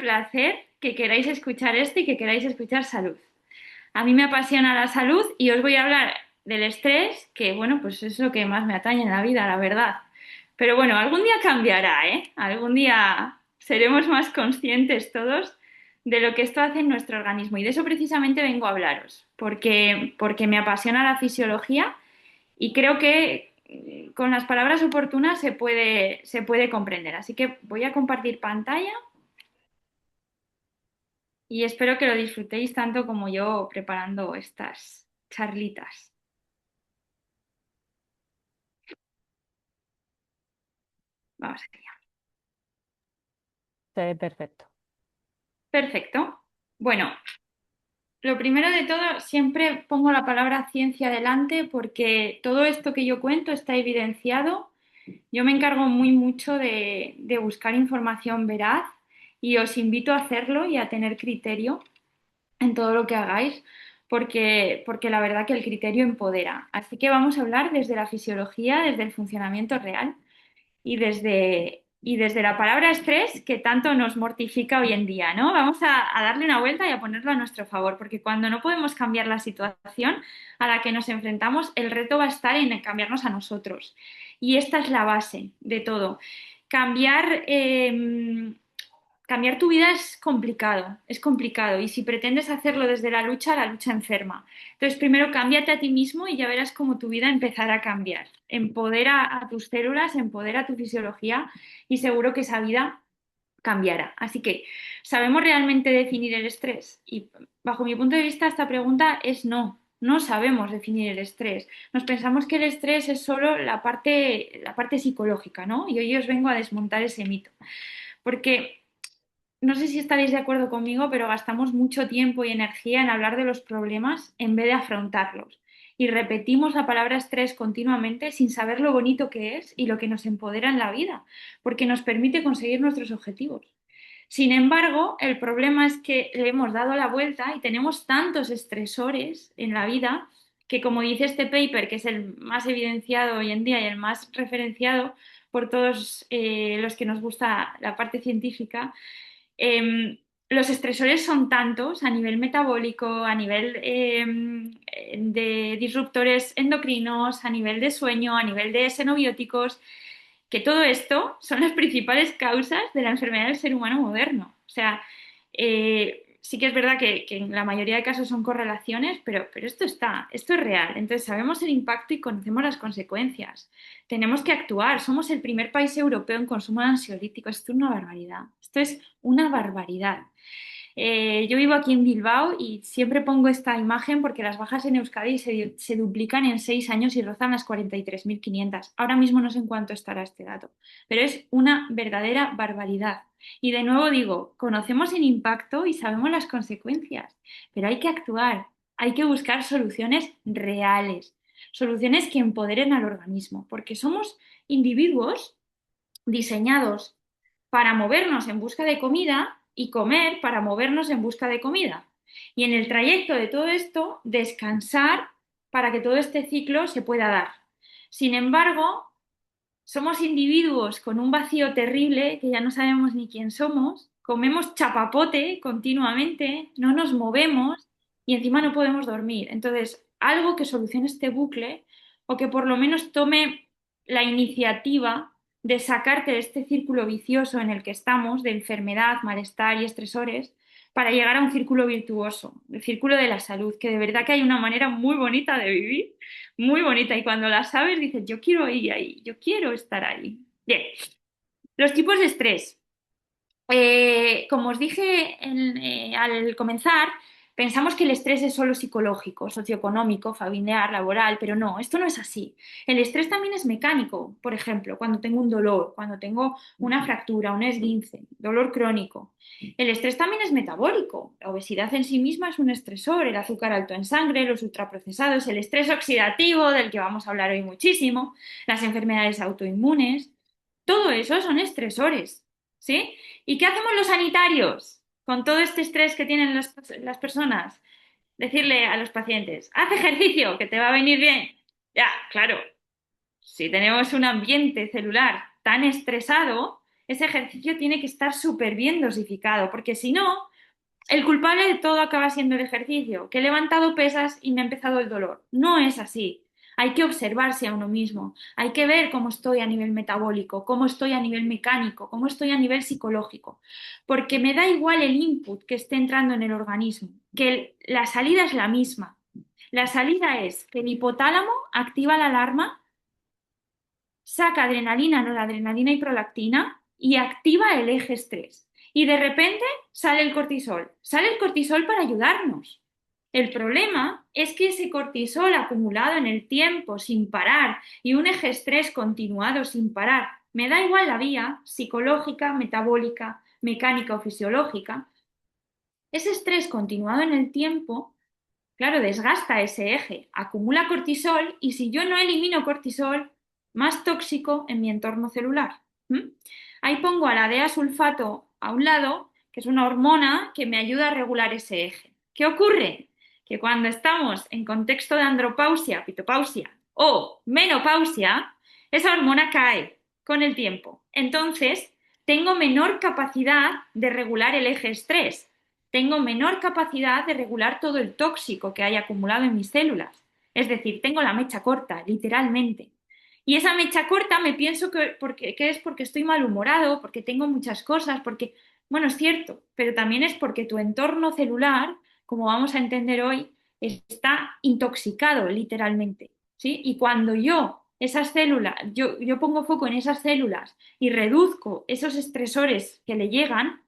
placer que queráis escuchar esto y que queráis escuchar salud. A mí me apasiona la salud y os voy a hablar del estrés, que bueno, pues es lo que más me atañe en la vida, la verdad. Pero bueno, algún día cambiará, ¿eh? Algún día seremos más conscientes todos de lo que esto hace en nuestro organismo y de eso precisamente vengo a hablaros, porque me apasiona la fisiología y creo que con las palabras oportunas se puede comprender. Así que voy a compartir pantalla y espero que lo disfrutéis tanto como yo preparando estas charlitas. Vamos allá. Se ve perfecto. Perfecto. Bueno, lo primero de todo, siempre pongo la palabra ciencia delante porque todo esto que yo cuento está evidenciado. Yo me encargo muy mucho de buscar información veraz y os invito a hacerlo y a tener criterio en todo lo que hagáis, porque la verdad que el criterio empodera. Así que vamos a hablar desde la fisiología, desde el funcionamiento real y desde la palabra estrés que tanto nos mortifica hoy en día, ¿no? Vamos a darle una vuelta y a ponerlo a nuestro favor, porque cuando no podemos cambiar la situación a la que nos enfrentamos, el reto va a estar en cambiarnos a nosotros. Y esta es la base de todo. Cambiar, cambiar tu vida es complicado y si pretendes hacerlo desde la lucha enferma. Entonces, primero cámbiate a ti mismo y ya verás cómo tu vida empezará a cambiar. Empodera a tus células, empodera a tu fisiología y seguro que esa vida cambiará. Así que, ¿sabemos realmente definir el estrés? Y bajo mi punto de vista, esta pregunta es no. No sabemos definir el estrés. Nos pensamos que el estrés es solo la parte psicológica, ¿no? Y hoy os vengo a desmontar ese mito. Porque no sé si estaréis de acuerdo conmigo, pero gastamos mucho tiempo y energía en hablar de los problemas en vez de afrontarlos. Y repetimos la palabra estrés continuamente sin saber lo bonito que es y lo que nos empodera en la vida, porque nos permite conseguir nuestros objetivos. Sin embargo, el problema es que le hemos dado la vuelta y tenemos tantos estresores en la vida que, como dice este paper, que es el más evidenciado hoy en día y el más referenciado por todos los que nos gusta la parte científica, los estresores son tantos a nivel metabólico, a nivel de disruptores endocrinos, a nivel de sueño, a nivel de xenobióticos, que todo esto son las principales causas de la enfermedad del ser humano moderno. O sea, sí que es verdad que en la mayoría de casos son correlaciones, pero esto es real. Entonces sabemos el impacto y conocemos las consecuencias. Tenemos que actuar. Somos el primer país europeo en consumo de ansiolíticos. Esto es una barbaridad. Esto es una barbaridad. Yo vivo aquí en Bilbao y siempre pongo esta imagen porque las bajas en Euskadi se duplican en 6 años y rozan las 43.500. Ahora mismo no sé en cuánto estará este dato, pero es una verdadera barbaridad. Y de nuevo digo, conocemos el impacto y sabemos las consecuencias, pero hay que actuar, hay que buscar soluciones reales, soluciones que empoderen al organismo, porque somos individuos diseñados para movernos en busca de comida y comer para movernos en busca de comida. Y en el trayecto de todo esto, descansar para que todo este ciclo se pueda dar. Sin embargo, somos individuos con un vacío terrible que ya no sabemos ni quién somos, comemos chapapote continuamente, no nos movemos y encima no podemos dormir. Entonces, algo que solucione este bucle o que por lo menos tome la iniciativa de sacarte de este círculo vicioso en el que estamos, de enfermedad, malestar y estresores, para llegar a un círculo virtuoso, el círculo de la salud, que de verdad que hay una manera muy bonita de vivir, muy bonita, y cuando la sabes dices, yo quiero ir ahí, yo quiero estar ahí. Bien, los tipos de estrés. Como os dije al comenzar, pensamos que el estrés es solo psicológico, socioeconómico, familiar, laboral, pero no, esto no es así. El estrés también es mecánico, por ejemplo, cuando tengo un dolor, cuando tengo una fractura, un esguince, dolor crónico. El estrés también es metabólico. La obesidad en sí misma es un estresor, el azúcar alto en sangre, los ultraprocesados, el estrés oxidativo, del que vamos a hablar hoy muchísimo, las enfermedades autoinmunes. Todo eso son estresores, ¿sí? ¿Y qué hacemos los sanitarios con todo este estrés que tienen las personas? Decirle a los pacientes, haz ejercicio, que te va a venir bien. Ya, claro, si tenemos un ambiente celular tan estresado, ese ejercicio tiene que estar súper bien dosificado, porque si no, el culpable de todo acaba siendo el ejercicio, que he levantado pesas y me ha empezado el dolor. No es así. Hay que observarse a uno mismo, hay que ver cómo estoy a nivel metabólico, cómo estoy a nivel mecánico, cómo estoy a nivel psicológico, porque me da igual el input que esté entrando en el organismo, que la salida es la misma. La salida es que el hipotálamo activa la alarma, saca adrenalina, noradrenalina y prolactina y activa el eje estrés. Y de repente sale el cortisol. Sale el cortisol para ayudarnos. El problema es que ese cortisol acumulado en el tiempo sin parar y un eje estrés continuado sin parar, me da igual la vía psicológica, metabólica, mecánica o fisiológica, ese estrés continuado en el tiempo, claro, desgasta ese eje, acumula cortisol y si yo no elimino cortisol, más tóxico en mi entorno celular. ¿Mm? Ahí pongo a la DEA-sulfato a un lado, que es una hormona que me ayuda a regular ese eje. ¿Qué ocurre? Que cuando estamos en contexto de andropausia, pitopausia o menopausia, esa hormona cae con el tiempo. Entonces, tengo menor capacidad de regular el eje estrés, tengo menor capacidad de regular todo el tóxico que hay acumulado en mis células. Es decir, tengo la mecha corta, literalmente. Y esa mecha corta me pienso que es porque estoy malhumorado, porque tengo muchas cosas, porque, bueno, es cierto, pero también es porque tu entorno celular, como vamos a entender hoy, está intoxicado, literalmente. ¿Sí? Y cuando esas células, yo pongo foco en esas células y reduzco esos estresores que le llegan,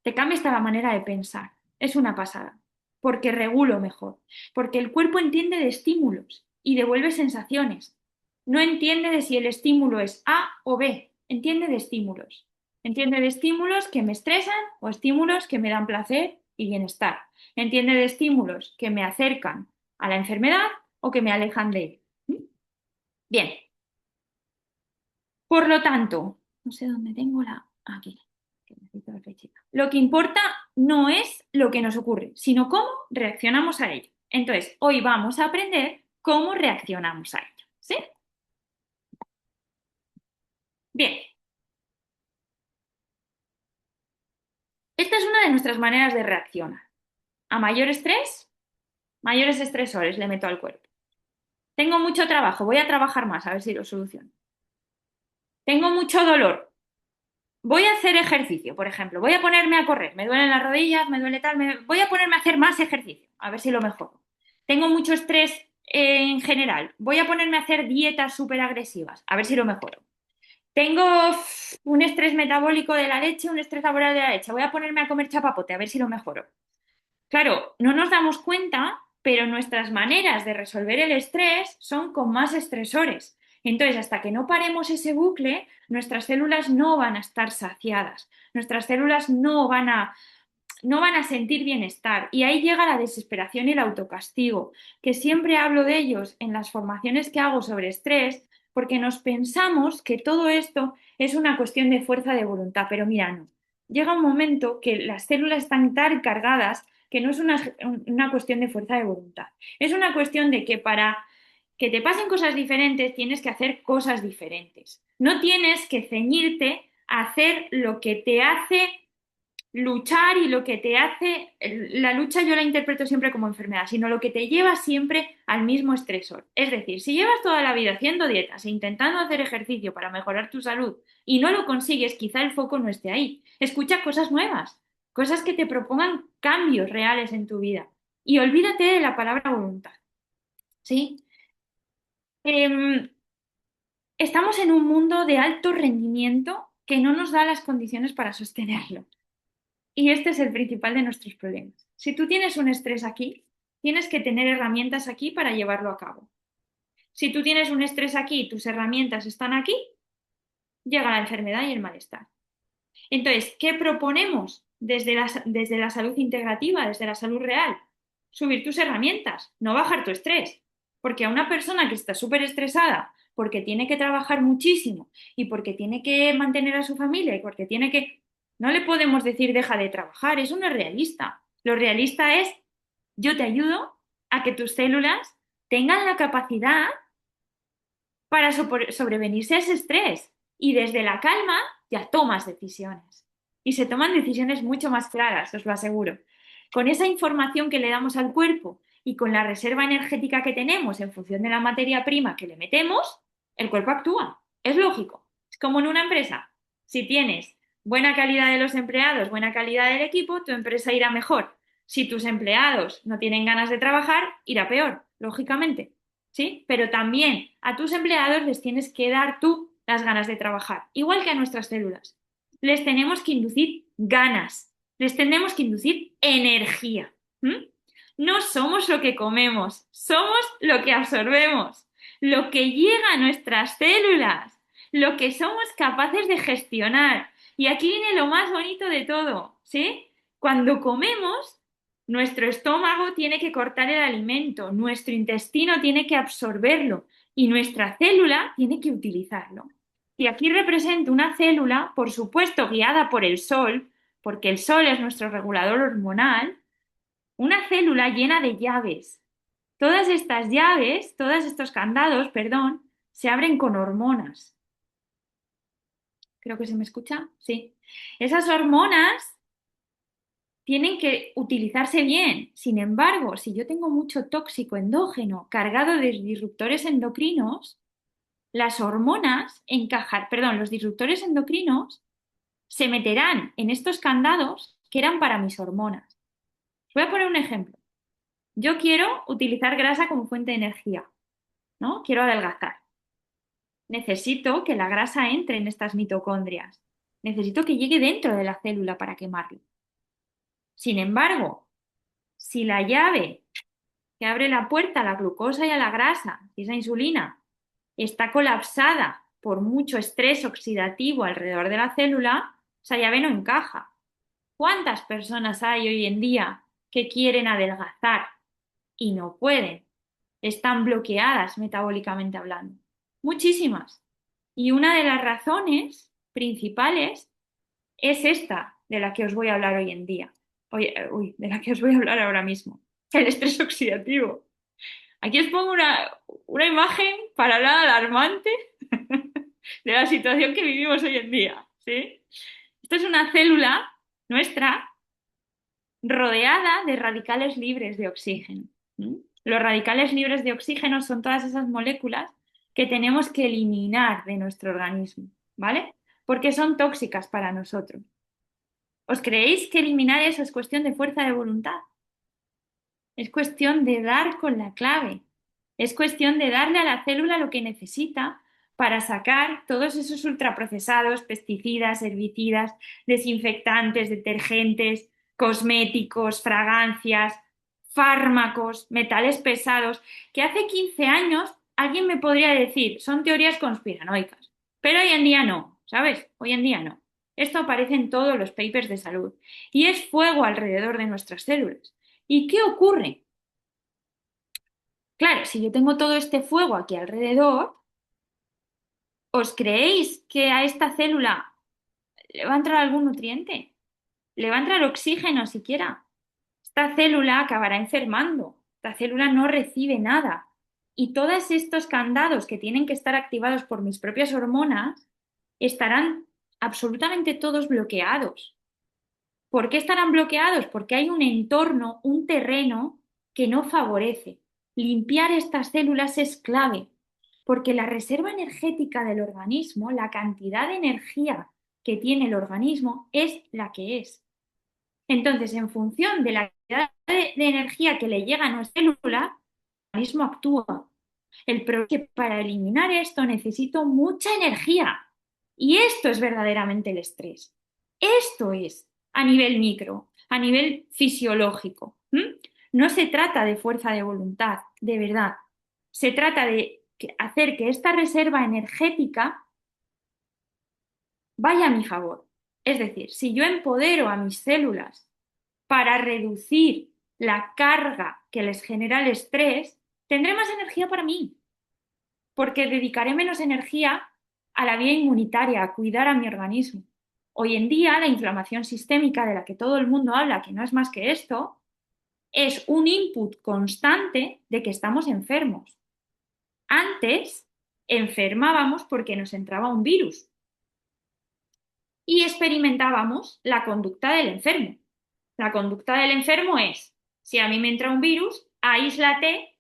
te cambia esta la manera de pensar. Es una pasada, porque regulo mejor, porque el cuerpo entiende de estímulos y devuelve sensaciones. No entiende de si el estímulo es A o B, entiende de estímulos. Entiende de estímulos que me estresan o estímulos que me dan placer y bienestar. Entiende de estímulos que me acercan a la enfermedad o que me alejan de él. Bien, por lo tanto, no sé dónde tengo la... Aquí. Lo que importa no es lo que nos ocurre, sino cómo reaccionamos a ello. Entonces, hoy vamos a aprender cómo reaccionamos a ello. ¿Sí? Bien, esta es una de nuestras maneras de reaccionar. A mayor estrés, mayores estresores le meto al cuerpo. Tengo mucho trabajo, voy a trabajar más, a ver si lo soluciono. Tengo mucho dolor, voy a hacer ejercicio, por ejemplo, voy a ponerme a correr, me duelen las rodillas, me duele tal, voy a ponerme a hacer más ejercicio, a ver si lo mejoro. Tengo mucho estrés en general, voy a ponerme a hacer dietas súper agresivas, a ver si lo mejoro. Tengo un estrés metabólico de la leche, un estrés laboral de la leche, voy a ponerme a comer chapapote, a ver si lo mejoro. Claro, no nos damos cuenta, pero nuestras maneras de resolver el estrés son con más estresores. Entonces, hasta que no paremos ese bucle, nuestras células no van a estar saciadas, nuestras células no van a sentir bienestar. Y ahí llega la desesperación y el autocastigo, que siempre hablo de ellos en las formaciones que hago sobre estrés, porque nos pensamos que todo esto es una cuestión de fuerza de voluntad, pero mira, no. Llega un momento que las células están tan cargadas que no es una cuestión de fuerza de voluntad. Es una cuestión de que para que te pasen cosas diferentes tienes que hacer cosas diferentes. No tienes que ceñirte a hacer lo que te hace luchar y lo que te hace, la lucha yo la interpreto siempre como enfermedad, sino lo que te lleva siempre al mismo estresor. Es decir, si llevas toda la vida haciendo dietas e intentando hacer ejercicio para mejorar tu salud y no lo consigues, quizá el foco no esté ahí. Escucha cosas nuevas, cosas que te propongan cambios reales en tu vida y olvídate de la palabra voluntad. ¿Sí? Em, Estamos en un mundo de alto rendimiento que no nos da las condiciones para sostenerlo. Y este es el principal de nuestros problemas. Si tú tienes un estrés aquí, tienes que tener herramientas aquí para llevarlo a cabo. Si tú tienes un estrés aquí y tus herramientas están aquí, llega la enfermedad y el malestar. Entonces, ¿qué proponemos desde la salud integrativa, desde la salud real? Subir tus herramientas, no bajar tu estrés. Porque a una persona que está súper estresada, porque tiene que trabajar muchísimo y porque tiene que mantener a su familia y porque tiene que... No le podemos decir deja de trabajar, eso no es realista. Lo realista es yo te ayudo a que tus células tengan la capacidad para sobrevenirse a ese estrés. Y desde la calma ya tomas decisiones. Y se toman decisiones mucho más claras, os lo aseguro. Con esa información que le damos al cuerpo y con la reserva energética que tenemos en función de la materia prima que le metemos, el cuerpo actúa. Es lógico. Es como en una empresa. Si tienes buena calidad de los empleados, buena calidad del equipo, tu empresa irá mejor. Si tus empleados no tienen ganas de trabajar, irá peor, lógicamente. ¿Sí? Pero también a tus empleados les tienes que dar tú las ganas de trabajar, igual que a nuestras células. Les tenemos que inducir ganas, les tenemos que inducir energía. ¿Mm? No somos lo que comemos, somos lo que absorbemos, lo que llega a nuestras células, lo que somos capaces de gestionar. Y aquí viene lo más bonito de todo, ¿sí? Cuando comemos, nuestro estómago tiene que cortar el alimento, nuestro intestino tiene que absorberlo y nuestra célula tiene que utilizarlo. Y aquí represento una célula, por supuesto, guiada por el sol, porque el sol es nuestro regulador hormonal, una célula llena de llaves. Todas estas llaves, todos estos candados, perdón, se abren con hormonas. Creo que se me escucha. Sí. Esas hormonas tienen que utilizarse bien. Sin embargo, si yo tengo mucho tóxico endógeno cargado de disruptores endocrinos, las hormonas los disruptores endocrinos se meterán en estos candados que eran para mis hormonas. Voy a poner un ejemplo. Yo quiero utilizar grasa como fuente de energía, ¿no? Quiero adelgazar. Necesito que la grasa entre en estas mitocondrias. Necesito que llegue dentro de la célula para quemarlo. Sin embargo, si la llave que abre la puerta a la glucosa y a la grasa, y esa insulina, está colapsada por mucho estrés oxidativo alrededor de la célula, esa llave no encaja. ¿Cuántas personas hay hoy en día que quieren adelgazar y no pueden? Están bloqueadas metabólicamente hablando. Muchísimas. Y una de las razones principales es esta de la que os voy a hablar hoy en día. De la que os voy a hablar ahora mismo. El estrés oxidativo. Aquí os pongo una imagen para nada alarmante de la situación que vivimos hoy en día. ¿Sí? Esto es una célula nuestra rodeada de radicales libres de oxígeno. ¿Mm? Los radicales libres de oxígeno son todas esas moléculas que tenemos que eliminar de nuestro organismo, ¿vale? Porque son tóxicas para nosotros. ¿Os creéis que eliminar eso es cuestión de fuerza de voluntad? Es cuestión de dar con la clave. Es cuestión de darle a la célula lo que necesita para sacar todos esos ultraprocesados, pesticidas, herbicidas, desinfectantes, detergentes, cosméticos, fragancias, fármacos, metales pesados, que hace 15 años alguien me podría decir, son teorías conspiranoicas, pero hoy en día no, ¿sabes? Hoy en día no. Esto aparece en todos los papers de salud y es fuego alrededor de nuestras células. ¿Y qué ocurre? Claro, si yo tengo todo este fuego aquí alrededor, ¿os creéis que a esta célula le va a entrar algún nutriente? ¿Le va a entrar oxígeno siquiera? Esta célula acabará enfermando. Esta célula no recibe nada. Y todos estos candados que tienen que estar activados por mis propias hormonas estarán absolutamente todos bloqueados. ¿Por qué estarán bloqueados? Porque hay un entorno, un terreno que no favorece. Limpiar estas células es clave, porque la reserva energética del organismo, la cantidad de energía que tiene el organismo, es la que es. Entonces, en función de la cantidad de energía que le llega a nuestra célula, el organismo actúa. El problema es que para eliminar esto necesito mucha energía. Y esto es verdaderamente el estrés. Esto es a nivel micro, a nivel fisiológico. No se trata de fuerza de voluntad, de verdad. Se trata de hacer que esta reserva energética vaya a mi favor. Es decir, si yo empodero a mis células para reducir la carga que les genera el estrés, tendré más energía para mí, porque dedicaré menos energía a la vía inmunitaria, a cuidar a mi organismo. Hoy en día, la inflamación sistémica de la que todo el mundo habla, que no es más que esto, es un input constante de que estamos enfermos. Antes enfermábamos porque nos entraba un virus. y experimentábamos la conducta del enfermo. La conducta del enfermo es, si a mí me entra un virus, aíslate,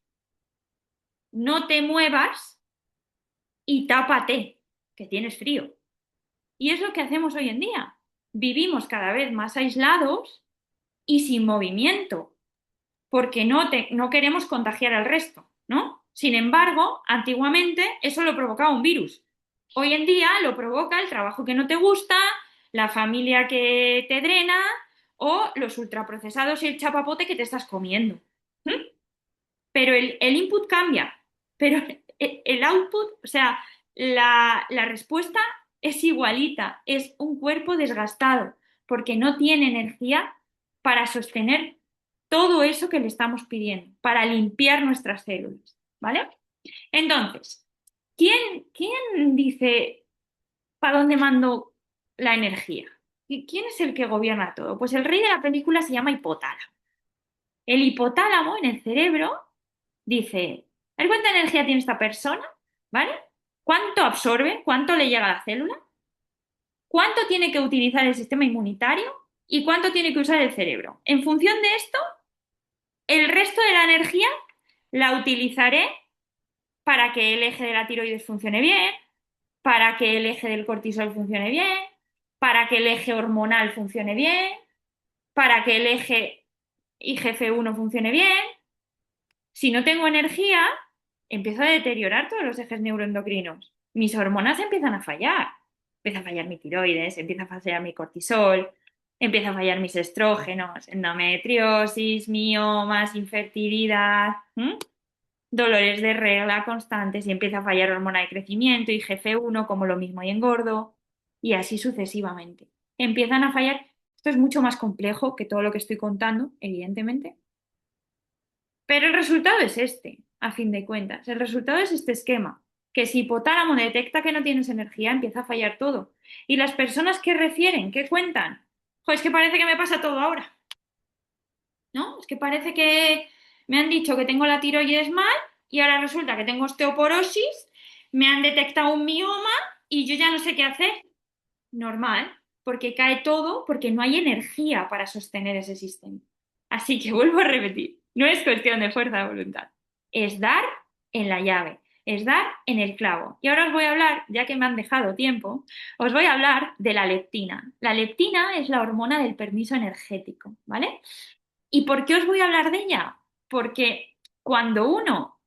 no te muevas y tápate, que tienes frío. Y es lo que hacemos hoy en día. Vivimos cada vez más aislados y sin movimiento, porque no queremos contagiar al resto, ¿no? Sin embargo, antiguamente eso lo provocaba un virus. Hoy en día lo provoca el trabajo que no te gusta, la familia que te drena o los ultraprocesados y el chapapote que te estás comiendo. ¿Mm? Pero el input cambia, pero el output, o sea, la respuesta es igualita, es un cuerpo desgastado, porque no tiene energía para sostener todo eso que le estamos pidiendo, para limpiar nuestras células, ¿vale? Entonces, ¿quién dice para dónde mando la energía? ¿Y quién es el que gobierna todo? Pues el rey de la película se llama hipotálamo. El hipotálamo en el cerebro dice, a ver cuánta energía tiene esta persona, ¿vale? ¿Cuánto absorbe? ¿Cuánto le llega a la célula? ¿Cuánto tiene que utilizar el sistema inmunitario? ¿Y cuánto tiene que usar el cerebro? En función de esto, el resto de la energía la utilizaré para que el eje de la tiroides funcione bien, para que el eje del cortisol funcione bien, para que el eje hormonal funcione bien, para que el eje IGF-1 funcione bien. Si no tengo energía, empiezo a deteriorar todos los ejes neuroendocrinos. Mis hormonas empiezan a fallar. Empieza a fallar mi tiroides, empieza a fallar mi cortisol, empieza a fallar mis estrógenos, endometriosis, miomas, infertilidad, dolores de regla constantes y empieza a fallar hormona de crecimiento, IGF-1, como lo mismo y engordo, y así sucesivamente. Empiezan a fallar. Esto es mucho más complejo que todo lo que estoy contando, evidentemente, pero el resultado es este, a fin de cuentas. El resultado es este esquema, que si hipotálamo detecta que no tienes energía, empieza a fallar todo. Y las personas que refieren, que cuentan, es que parece que me pasa todo ahora, ¿no? Es que parece que me han dicho que tengo la tiroides mal y ahora resulta que tengo osteoporosis, me han detectado un mioma y yo ya no sé qué hacer. Normal, porque cae todo porque no hay energía para sostener ese sistema. Así que vuelvo a repetir, no es cuestión de fuerza de voluntad, es dar en la llave, es dar en el clavo. Y ahora os voy a hablar, ya que me han dejado tiempo, os voy a hablar de la leptina. La leptina es la hormona del permiso energético, ¿vale? ¿Y por qué os voy a hablar de ella? Porque cuando uno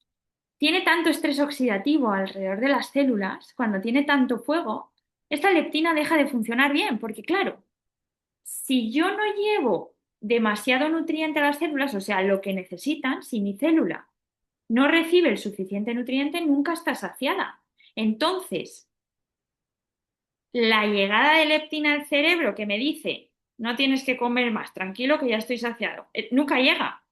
tiene tanto estrés oxidativo alrededor de las células, cuando tiene tanto fuego, esta leptina deja de funcionar bien, porque claro, si yo no llevo demasiado nutriente a las células, o sea, lo que necesitan, si mi célula no recibe el suficiente nutriente, nunca está saciada. Entonces, la llegada de leptina al cerebro que me dice, no tienes que comer más, tranquilo que ya estoy saciado, nunca llega.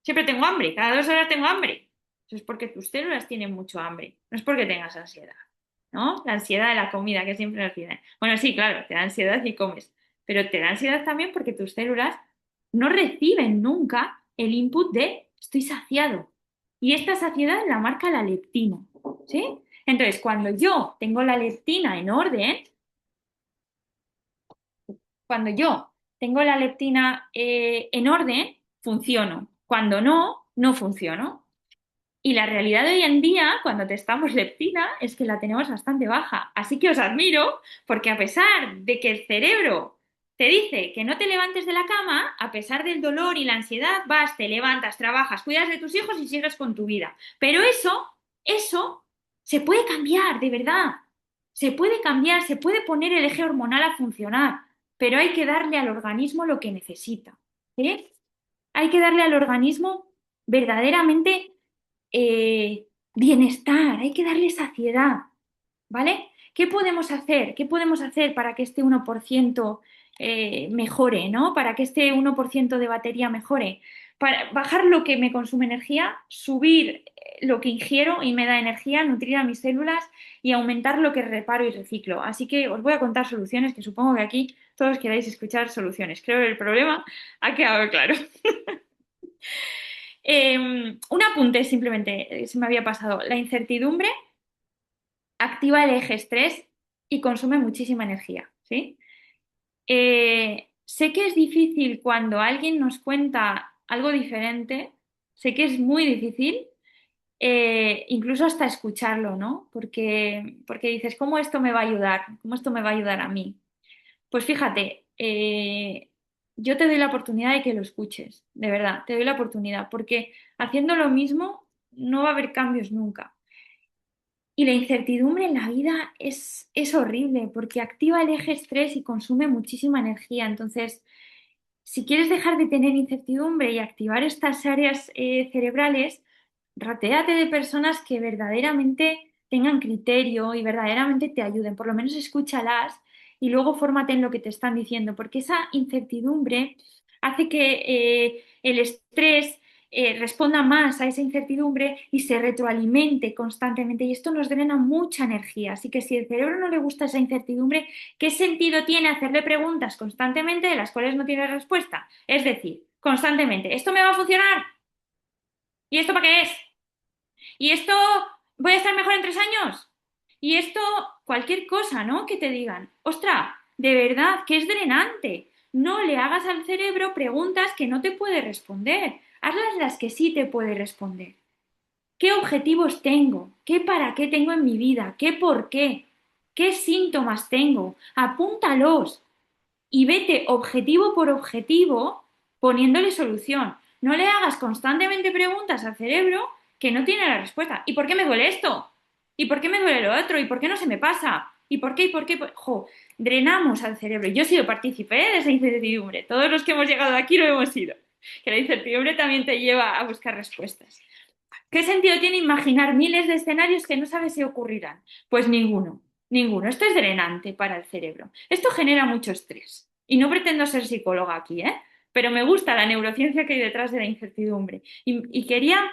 Siempre tengo hambre, cada 2 horas tengo hambre. Eso es porque tus células tienen mucho hambre, no es porque tengas ansiedad, ¿no? La ansiedad de la comida que siempre nos piden. Bueno, sí, claro, te da ansiedad y comes, pero te da ansiedad también porque tus células no reciben nunca el input de estoy saciado. Y esta saciedad la marca la leptina, ¿sí? Entonces, cuando yo tengo la leptina en orden, cuando yo tengo la leptina en orden, funciono. Cuando no, no funciono. Y la realidad de hoy en día, cuando testamos leptina, es que la tenemos bastante baja. Así que os admiro, porque a pesar de que el cerebro te dice que no te levantes de la cama, a pesar del dolor y la ansiedad, vas, te levantas, trabajas, cuidas de tus hijos y sigues con tu vida. Pero eso se puede cambiar, de verdad. Se puede cambiar, se puede poner el eje hormonal a funcionar, pero hay que darle al organismo lo que necesita. ¿Sí? Hay que darle al organismo verdaderamente bienestar, hay que darle saciedad, ¿vale? ¿Qué podemos hacer? ¿Qué podemos hacer para que este 1% mejore, ¿no? Para que este 1% de batería mejore. Para bajar lo que me consume energía, subir lo que ingiero y me da energía, nutrir a mis células y aumentar lo que reparo y reciclo. Así que os voy a contar soluciones que supongo que aquí todos queráis escuchar soluciones. Creo que el problema ha quedado claro. Un apunte simplemente, se me había pasado. La incertidumbre activa el eje estrés y consume muchísima energía, ¿sí? Sé que es difícil cuando alguien nos cuenta algo diferente, sé que es muy difícil, incluso hasta escucharlo, ¿no? Porque dices, ¿cómo esto me va a ayudar? ¿Cómo esto me va a ayudar a mí? Pues fíjate, yo te doy la oportunidad de que lo escuches, de verdad, te doy la oportunidad, porque haciendo lo mismo no va a haber cambios nunca. Y la incertidumbre en la vida es horrible porque activa el eje estrés y consume muchísima energía. Entonces, si quieres dejar de tener incertidumbre y activar estas áreas cerebrales, rotéate de personas que verdaderamente tengan criterio y verdaderamente te ayuden. Por lo menos escúchalas y luego fórmate en lo que te están diciendo, porque esa incertidumbre hace que el estrés responda más a esa incertidumbre y se retroalimente constantemente. Y esto nos drena mucha energía. Así que si al cerebro no le gusta esa incertidumbre, ¿qué sentido tiene hacerle preguntas constantemente de las cuales no tiene respuesta? Es decir, constantemente, ¿esto me va a funcionar? ¿Y esto para qué es? ¿Y esto voy a estar mejor en 3 años? Y esto, cualquier cosa, ¿no? Que te digan, ostra, de verdad, que es drenante. No le hagas al cerebro preguntas que no te puede responder. Hazlas las que sí te puede responder. ¿Qué objetivos tengo? ¿Qué para qué tengo en mi vida? ¿Qué por qué? ¿Qué síntomas tengo? Apúntalos y vete objetivo por objetivo poniéndole solución. No le hagas constantemente preguntas al cerebro que no tiene la respuesta. ¿Y por qué me duele esto? ¿Y por qué me duele lo otro? ¿Y por qué no se me pasa? ¿Y por qué? ¿Y por qué? Jo, drenamos al cerebro. Yo he sido partícipe de esa incertidumbre. Todos los que hemos llegado aquí lo hemos sido. Que la incertidumbre también te lleva a buscar respuestas. ¿Qué sentido tiene imaginar miles de escenarios que no sabes si ocurrirán? Pues ninguno, ninguno. Esto es drenante para el cerebro. Esto genera mucho estrés. Y no pretendo ser psicóloga aquí, ¿eh? Pero me gusta la neurociencia que hay detrás de la incertidumbre. Y quería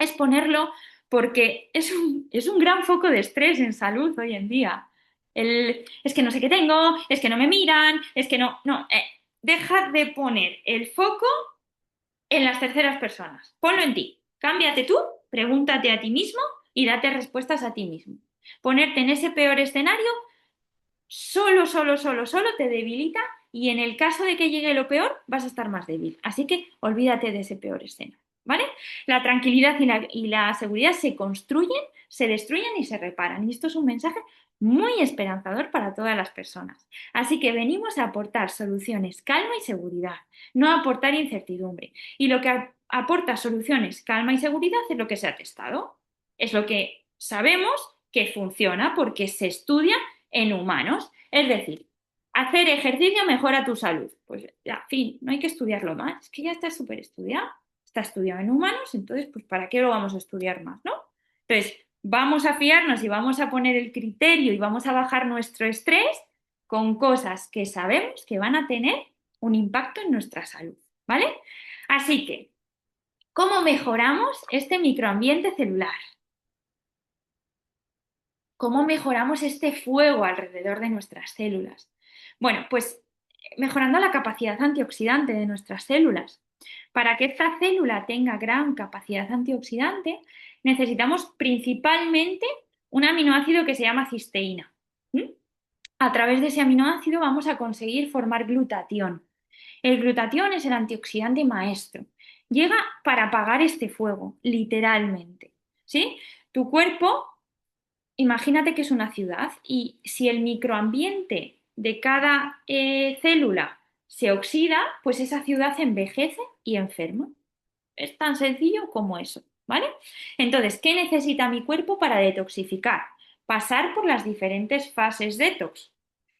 exponerlo porque es un gran foco de estrés en salud hoy en día. Es que no sé qué tengo, es que no me miran, es que no, no. Deja de poner el foco en las terceras personas. Ponlo en ti. Cámbiate tú, pregúntate a ti mismo y date respuestas a ti mismo. Ponerte en ese peor escenario solo te debilita y en el caso de que llegue lo peor vas a estar más débil. Así que olvídate de ese peor escenario. ¿Vale? La tranquilidad y la seguridad se construyen, se destruyen y se reparan. Y esto es un mensaje muy esperanzador para todas las personas. Así que venimos a aportar soluciones, calma y seguridad, no a aportar incertidumbre. Y lo que aporta soluciones, calma y seguridad es lo que se ha testado. Es lo que sabemos que funciona porque se estudia en humanos. Es decir, hacer ejercicio mejora tu salud. Pues ya, fin, no hay que estudiarlo más. Es que ya está súper estudiado. Está estudiado en humanos, entonces, pues ¿para qué lo vamos a estudiar más, no? Entonces, vamos a fiarnos y vamos a poner el criterio y vamos a bajar nuestro estrés con cosas que sabemos que van a tener un impacto en nuestra salud, ¿vale? Así que, ¿cómo mejoramos este microambiente celular? ¿Cómo mejoramos este fuego alrededor de nuestras células? Bueno, pues mejorando la capacidad antioxidante de nuestras células. Para que esta célula tenga gran capacidad antioxidante, necesitamos principalmente un aminoácido que se llama cisteína. ¿Mm? A través de ese aminoácido vamos a conseguir formar glutatión. El glutatión es el antioxidante maestro. Llega para apagar este fuego, literalmente. ¿Sí? Tu cuerpo, imagínate que es una ciudad y si el microambiente de cada célula se oxida, pues esa ciudad envejece y enferma. Es tan sencillo como eso, ¿vale? Entonces, ¿qué necesita mi cuerpo para detoxificar? Pasar por las diferentes fases detox,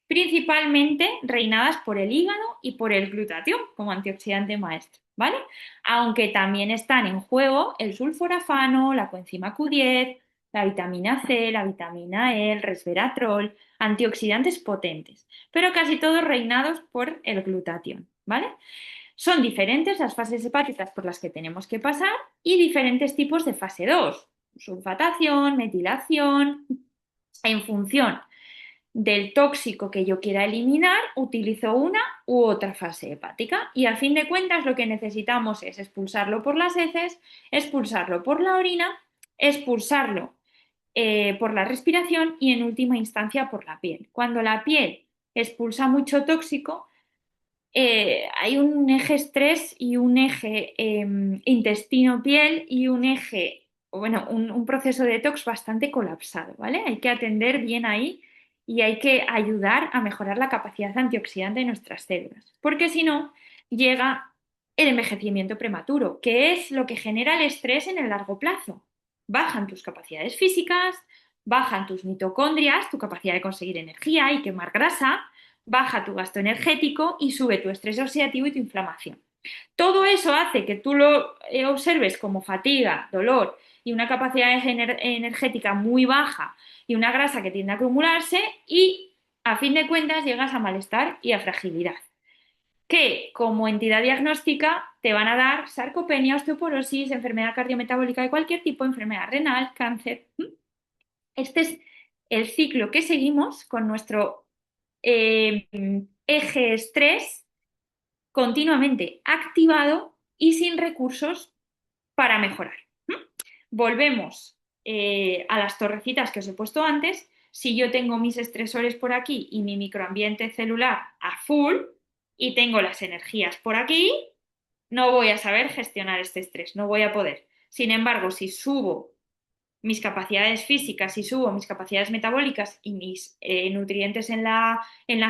principalmente reinadas por el hígado y por el glutatión como antioxidante maestro, ¿vale? Aunque también están en juego el sulforafano, la coenzima Q10, la vitamina C, la vitamina E, el resveratrol, antioxidantes potentes, pero casi todos reinados por el glutatión, ¿vale? Son diferentes las fases hepáticas por las que tenemos que pasar y diferentes tipos de fase 2, sulfatación, metilación, en función del tóxico que yo quiera eliminar, utilizo una u otra fase hepática y a fin de cuentas lo que necesitamos es expulsarlo por las heces, expulsarlo por la orina, expulsarlo por la respiración y en última instancia por la piel. Cuando la piel expulsa mucho tóxico. Hay un eje estrés y un eje intestino-piel y un eje, bueno, un proceso de detox bastante colapsado, ¿vale? Hay que atender bien ahí y hay que ayudar a mejorar la capacidad antioxidante de nuestras células, porque si no, llega el envejecimiento prematuro, que es lo que genera el estrés en el largo plazo. Bajan tus capacidades físicas, bajan tus mitocondrias, tu capacidad de conseguir energía y quemar grasa, baja tu gasto energético y sube tu estrés oxidativo y tu inflamación. Todo eso hace que tú lo observes como fatiga, dolor y una capacidad energética muy baja y una grasa que tiende a acumularse y a fin de cuentas llegas a malestar y a fragilidad, que como entidad diagnóstica te van a dar sarcopenia, osteoporosis, enfermedad cardiometabólica de cualquier tipo, enfermedad renal, cáncer. Este es el ciclo que seguimos con nuestro eh, eje estrés continuamente activado y sin recursos para mejorar. Volvemos a las torrecitas que os he puesto antes. Si yo tengo mis estresores por aquí y mi microambiente celular a full y tengo las energías por aquí, no voy a saber gestionar este estrés, no voy a poder. Sin embargo, si subo mis capacidades físicas y subo mis capacidades metabólicas y mis nutrientes en la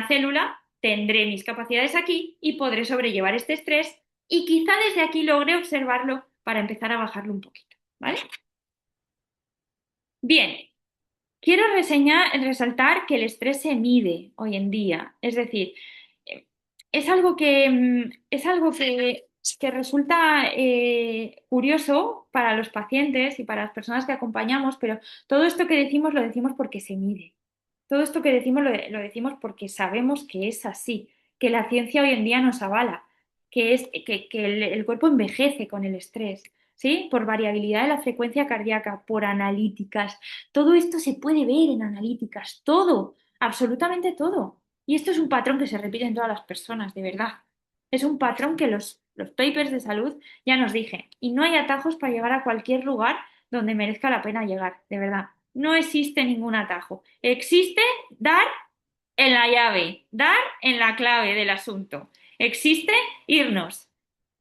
célula, tendré mis capacidades aquí y podré sobrellevar este estrés y quizá desde aquí logre observarlo para empezar a bajarlo un poquito, ¿vale? Bien, quiero resaltar que el estrés se mide hoy en día, es decir, eh, es algo que resulta curioso para los pacientes y para las personas que acompañamos, pero todo esto que decimos lo decimos porque se mide. Todo esto que decimos lo decimos porque sabemos que es así, que la ciencia hoy en día nos avala, que el cuerpo envejece con el estrés, ¿sí? Por variabilidad de la frecuencia cardíaca, por analíticas. Todo esto se puede ver en analíticas, todo, absolutamente todo. Y esto es un patrón que se repite en todas las personas, de verdad. Es un patrón que los papers de salud ya nos dicen. Y no hay atajos para llegar a cualquier lugar donde merezca la pena llegar, de verdad. No existe ningún atajo. Existe dar en la llave, dar en la clave del asunto. Existe irnos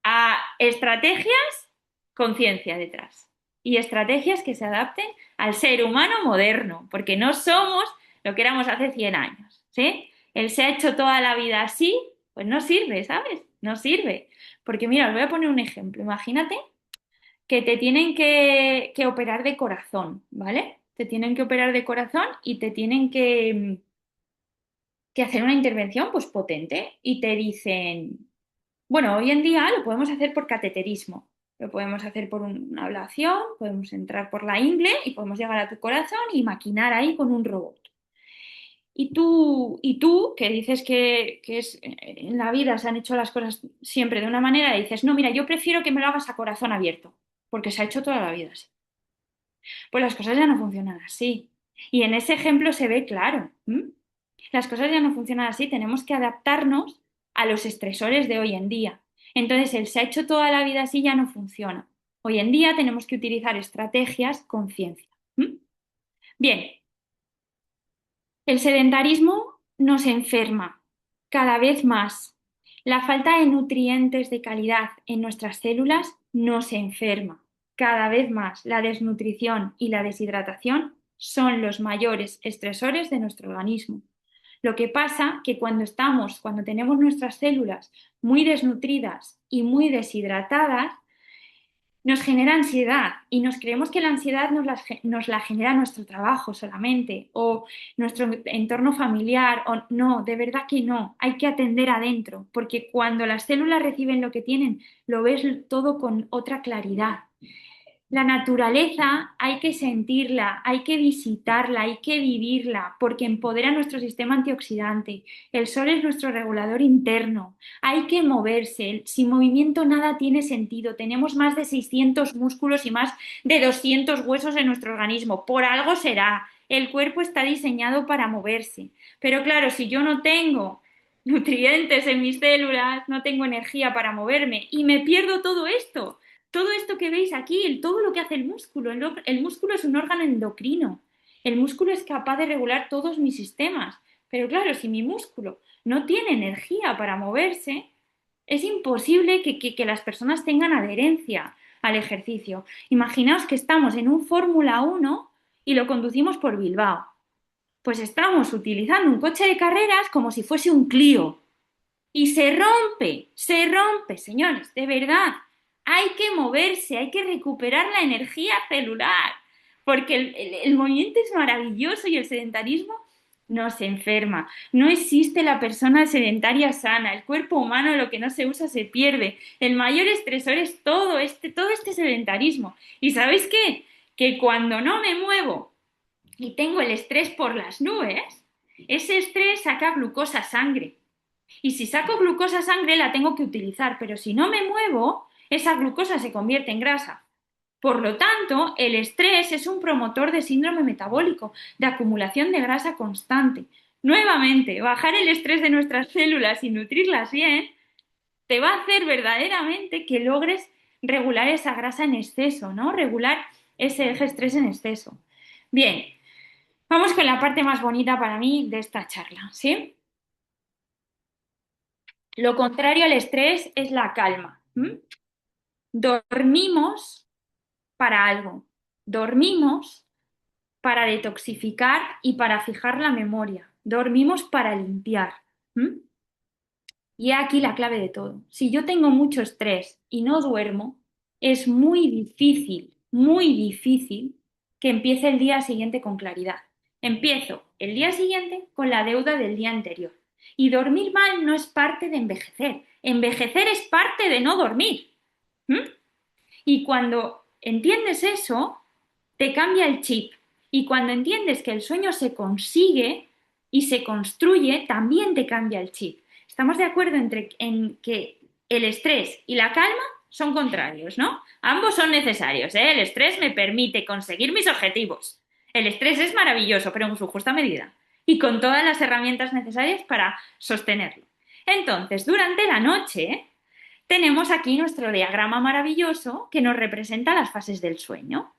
a estrategias con ciencia detrás y estrategias que se adapten al ser humano moderno, porque no somos lo que éramos hace 100 años, ¿sí? Él se ha hecho toda la vida así, pues no sirve, ¿sabes? No sirve. Porque mira, os voy a poner un ejemplo. Imagínate que te tienen que operar de corazón, ¿vale? Te tienen que operar de corazón y te tienen que hacer una intervención pues potente y te dicen, bueno, hoy en día lo podemos hacer por cateterismo, lo podemos hacer por una ablación, podemos entrar por la ingle y podemos llegar a tu corazón y maquinar ahí con un robot. Y tú que dices que es, en la vida se han hecho las cosas siempre de una manera, y dices, no, mira, yo prefiero que me lo hagas a corazón abierto, porque se ha hecho toda la vida así. Pues las cosas ya no funcionan así. Y en ese ejemplo se ve claro. Las cosas ya no funcionan así, tenemos que adaptarnos a los estresores de hoy en día. Entonces, el se ha hecho toda la vida así ya no funciona. Hoy en día tenemos que utilizar estrategias con ciencia. Bien, el sedentarismo nos enferma cada vez más. La falta de nutrientes de calidad en nuestras células nos enferma cada vez más. La desnutrición y la deshidratación son los mayores estresores de nuestro organismo. Lo que pasa que cuando tenemos nuestras células muy desnutridas y muy deshidratadas, nos genera ansiedad y nos creemos que la ansiedad nos la genera nuestro trabajo solamente o nuestro entorno familiar o no, de verdad que no, hay que atender adentro porque cuando las células reciben lo que tienen, lo ves todo con otra claridad. La naturaleza hay que sentirla, hay que visitarla, hay que vivirla, porque empodera nuestro sistema antioxidante. El sol es nuestro regulador interno. Hay que moverse. Sin movimiento nada tiene sentido. Tenemos más de 600 músculos y más de 200 huesos en nuestro organismo. Por algo será. El cuerpo está diseñado para moverse. Pero claro, si yo no tengo nutrientes en mis células, no tengo energía para moverme y me pierdo todo esto. Todo esto que veis aquí, todo lo que hace el músculo. El músculo es un órgano endocrino. El músculo es capaz de regular todos mis sistemas, Pero claro, si mi músculo no tiene energía para moverse, es imposible que las personas tengan adherencia al ejercicio. Imaginaos que estamos en un Fórmula 1 y lo conducimos por Bilbao. Pues estamos utilizando un coche de carreras como si fuese un Clio. Y se rompe, señores, de verdad. Hay que moverse, hay que recuperar la energía celular, porque el movimiento es maravilloso y el sedentarismo nos enferma. No existe la persona sedentaria sana. El cuerpo humano lo que no se usa se pierde. El mayor estresor es todo este sedentarismo. ¿Y sabéis qué? Que cuando no me muevo y tengo el estrés por las nubes, ese estrés saca glucosa a sangre. Y si saco glucosa a sangre la tengo que utilizar, pero si no me muevo, esa glucosa se convierte en grasa. Por lo tanto, el estrés es un promotor de síndrome metabólico, de acumulación de grasa constante. Nuevamente, bajar el estrés de nuestras células y nutrirlas bien te va a hacer verdaderamente que logres regular esa grasa en exceso, ¿no? Regular ese eje estrés en exceso. Bien, vamos con la parte más bonita para mí de esta charla, ¿sí? Lo contrario al estrés es la calma. ¿M? Dormimos para algo. Dormimos para detoxificar y para fijar la memoria. Dormimos para limpiar. ¿M? Y aquí la clave de todo. Si yo tengo mucho estrés y no duermo, es muy difícil que empiece el día siguiente con claridad. Empiezo el día siguiente con la deuda del día anterior. Y dormir mal no es parte de envejecer. Envejecer es parte de no dormir. ¿Mm? Y cuando entiendes eso, te cambia el chip. Y cuando entiendes que el sueño se consigue y se construye, también te cambia el chip. Estamos de acuerdo en que el estrés y la calma son contrarios, ¿no? Ambos son necesarios, ¿eh? El estrés me permite conseguir mis objetivos. El estrés es maravilloso, pero en su justa medida. Y con todas las herramientas necesarias para sostenerlo. Entonces, durante la noche, tenemos aquí nuestro diagrama maravilloso que nos representa las fases del sueño.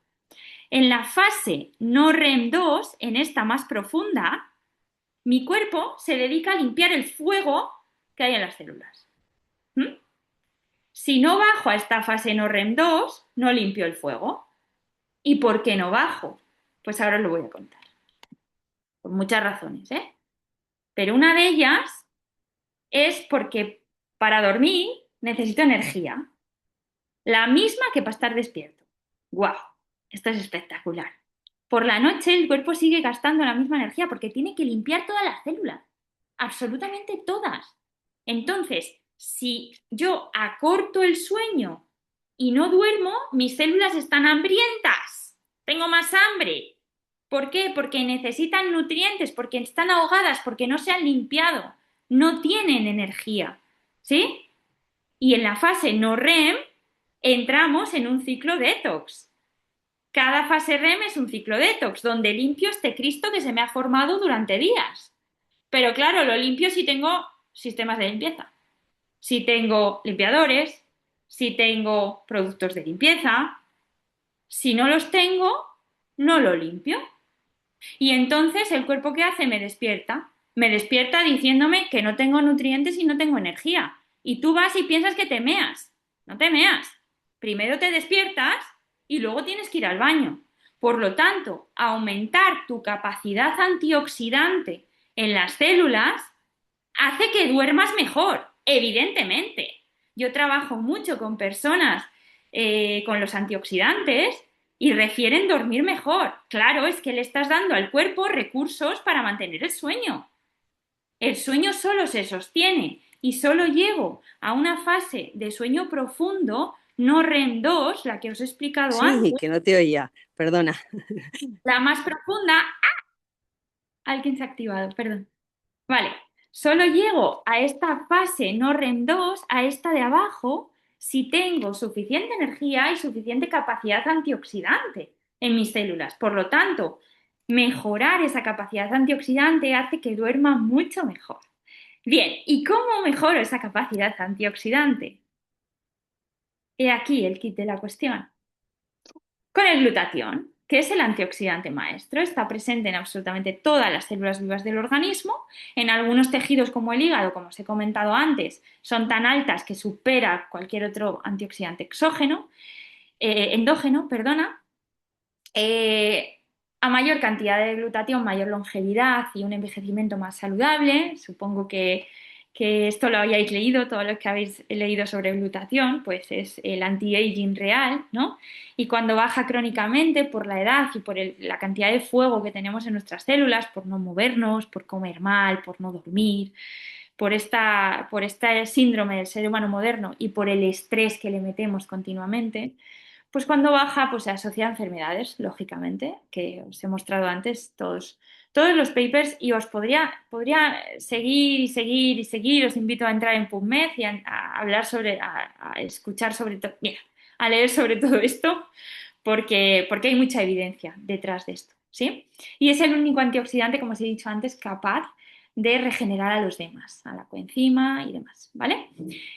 En la fase no REM 2, en esta más profunda, mi cuerpo se dedica a limpiar el fuego que hay en las células. ¿Mm? Si no bajo a esta fase no REM 2, no limpio el fuego. ¿Y por qué no bajo? Pues ahora os lo voy a contar. Por muchas razones, ¿eh? Pero una de ellas es porque para dormir necesito energía. La misma que para estar despierto. ¡Guau! Esto es espectacular. Por la noche el cuerpo sigue gastando la misma energía porque tiene que limpiar todas las células. Absolutamente todas. Entonces, si yo acorto el sueño y no duermo, mis células están hambrientas. Tengo más hambre. ¿Por qué? Porque necesitan nutrientes, porque están ahogadas, porque no se han limpiado. No tienen energía. ¿Sí? Y en la fase no REM entramos en un ciclo detox. Cada fase REM es un ciclo detox, donde limpio este Cristo que se me ha formado durante días. Pero claro, lo limpio si tengo sistemas de limpieza, si tengo limpiadores, si tengo productos de limpieza. Si no los tengo, no lo limpio. Y entonces el cuerpo ¿qué hace? Me despierta diciéndome que no tengo nutrientes y no tengo energía. Y tú vas y piensas que te meas. No te meas. Primero te despiertas y luego tienes que ir al baño. Por lo tanto, aumentar tu capacidad antioxidante en las células hace que duermas mejor, evidentemente. Yo trabajo mucho con personas con los antioxidantes y refieren dormir mejor. Claro, es que le estás dando al cuerpo recursos para mantener el sueño. El sueño solo se sostiene y solo llego a una fase de sueño profundo, no REM 2, la que os he explicado Sí, antes, que no te oía, perdona. la más profunda. ¡Ah! Alguien se ha activado, perdón. Vale, solo llego a esta fase no REM 2, a esta de abajo, si tengo suficiente energía y suficiente capacidad antioxidante en mis células. Por lo tanto, mejorar esa capacidad antioxidante hace que duerma mucho mejor. Bien, ¿y cómo mejoro esa capacidad antioxidante? He aquí el kit de la cuestión. Con el glutatión. ¿Qué es el antioxidante maestro? Está presente en absolutamente todas las células vivas del organismo. En algunos tejidos como el hígado, como os he comentado antes, son tan altas que supera cualquier otro antioxidante endógeno, perdona. Eh, a mayor cantidad de glutatión, mayor longevidad y un envejecimiento más saludable. Supongo que esto lo hayáis leído, todos los que habéis leído sobre glutatión, pues es el anti-aging real, ¿no? Y cuando baja crónicamente por la edad y por la cantidad de fuego que tenemos en nuestras células, por no movernos, por comer mal, por no dormir, por este síndrome del ser humano moderno y por el estrés que le metemos continuamente, pues cuando baja, pues se asocia a enfermedades, lógicamente, que os he mostrado antes todos los papers y os podría seguir y seguir y seguir. Os invito a entrar en PubMed y a hablar a escuchar sobre todo, mira, a leer sobre todo esto, porque hay mucha evidencia detrás de esto, ¿sí? Y es el único antioxidante, como os he dicho antes, capaz de regenerar a los demás, a la coenzima y demás, ¿vale?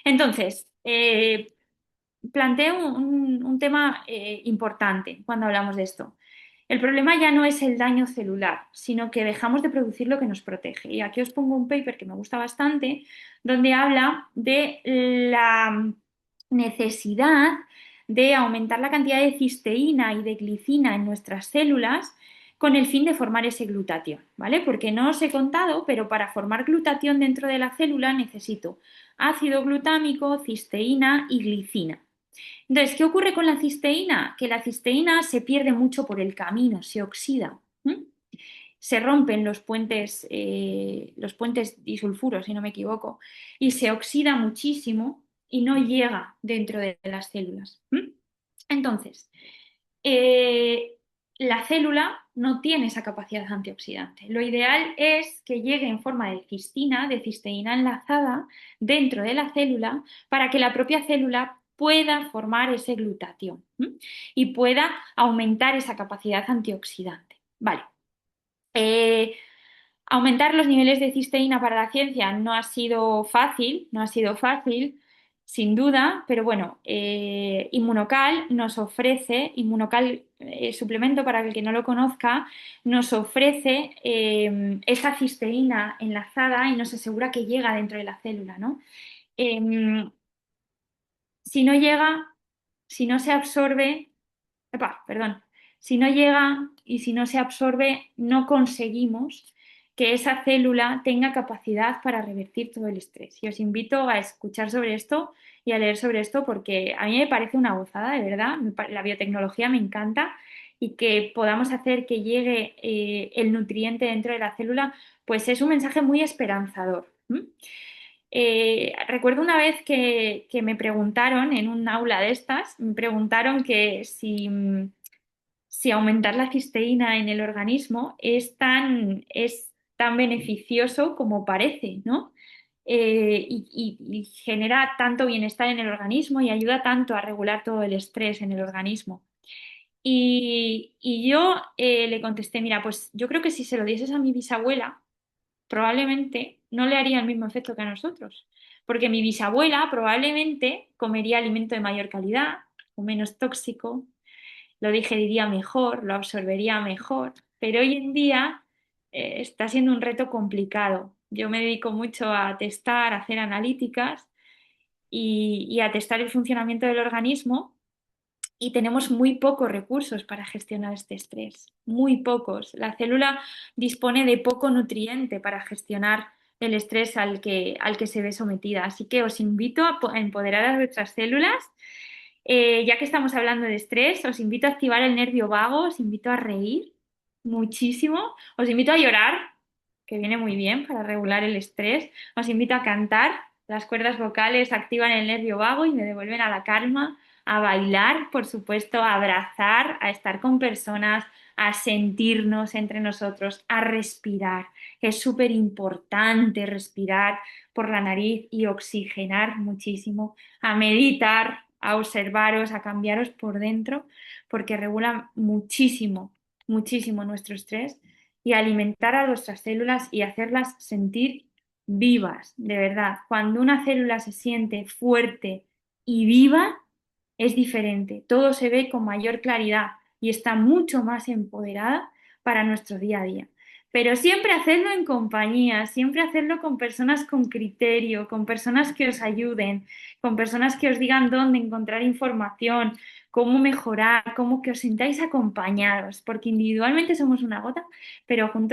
Entonces, planteo un tema importante cuando hablamos de esto. El problema ya no es el daño celular, sino que dejamos de producir lo que nos protege. Y aquí os pongo un paper que me gusta bastante, donde habla de la necesidad de aumentar la cantidad de cisteína y de glicina en nuestras células con el fin de formar ese glutatión, ¿vale? Porque no os he contado, pero para formar glutatión dentro de la célula necesito ácido glutámico, cisteína y glicina. Entonces, ¿qué ocurre con la cisteína? Que la cisteína se pierde mucho por el camino, se oxida. ¿Mm? Se rompen los puentes disulfuros, si no me equivoco, y se oxida muchísimo y no llega dentro de las células. ¿Mm? Entonces, eh, la célula no tiene esa capacidad antioxidante. Lo ideal es que llegue en forma de cistina, de cisteína enlazada dentro de la célula para que la propia célula pueda formar ese glutatión, ¿m? Y pueda aumentar esa capacidad antioxidante. Vale. Eh, Aumentar los niveles de cisteína para la ciencia no ha sido fácil, no ha sido fácil, sin duda, pero bueno, Inmunocal, suplemento para el que no lo conozca, nos ofrece esa cisteína enlazada y nos asegura que llega dentro de la célula, ¿no? Em, si no llega, si no se absorbe, perdón, si no llega y si no se absorbe, no conseguimos que esa célula tenga capacidad para revertir todo el estrés. Y os invito a escuchar sobre esto y a leer sobre esto porque a mí me parece una gozada, de verdad. La biotecnología me encanta y que podamos hacer que llegue el nutriente dentro de la célula, pues es un mensaje muy esperanzador. Recuerdo una vez que me preguntaron en un aula de estas, me preguntaron que si aumentar la cisteína en el organismo es tan beneficioso como parece, ¿no? Y genera tanto bienestar en el organismo y ayuda tanto a regular todo el estrés en el organismo. Y yo le contesté, mira, pues yo creo que si se lo dieses a mi bisabuela, probablemente no le haría el mismo efecto que a nosotros, porque mi bisabuela probablemente comería alimento de mayor calidad o menos tóxico, lo digeriría mejor, lo absorbería mejor, pero hoy en día está siendo un reto complicado. Yo me dedico mucho a testar, a hacer analíticas y a testar el funcionamiento del organismo y tenemos muy pocos recursos para gestionar este estrés, muy pocos. La célula dispone de poco nutriente para gestionar el estrés al que se ve sometida. Así que os invito a empoderar a vuestras células. Ya que estamos hablando de estrés, os invito a activar el nervio vago, os invito a reír muchísimo, os invito a llorar, que viene muy bien para regular el estrés, os invito a cantar, las cuerdas vocales activan el nervio vago y me devuelven a la calma, a bailar, por supuesto, a abrazar, a estar con personas, a sentirnos entre nosotros, a respirar. Es súper importante respirar por la nariz y oxigenar muchísimo, a meditar, a observaros, a cambiaros por dentro, porque regula muchísimo, muchísimo nuestro estrés y alimentar a nuestras células y hacerlas sentir vivas, de verdad. Cuando una célula se siente fuerte y viva, es diferente, todo se ve con mayor claridad. y está mucho más empoderada para nuestro día a día. Pero siempre hacerlo en compañía, siempre hacerlo con personas con criterio, con personas que os ayuden, con personas que os digan dónde encontrar información, cómo mejorar, cómo que os sintáis acompañados, porque individualmente somos una gota, pero juntos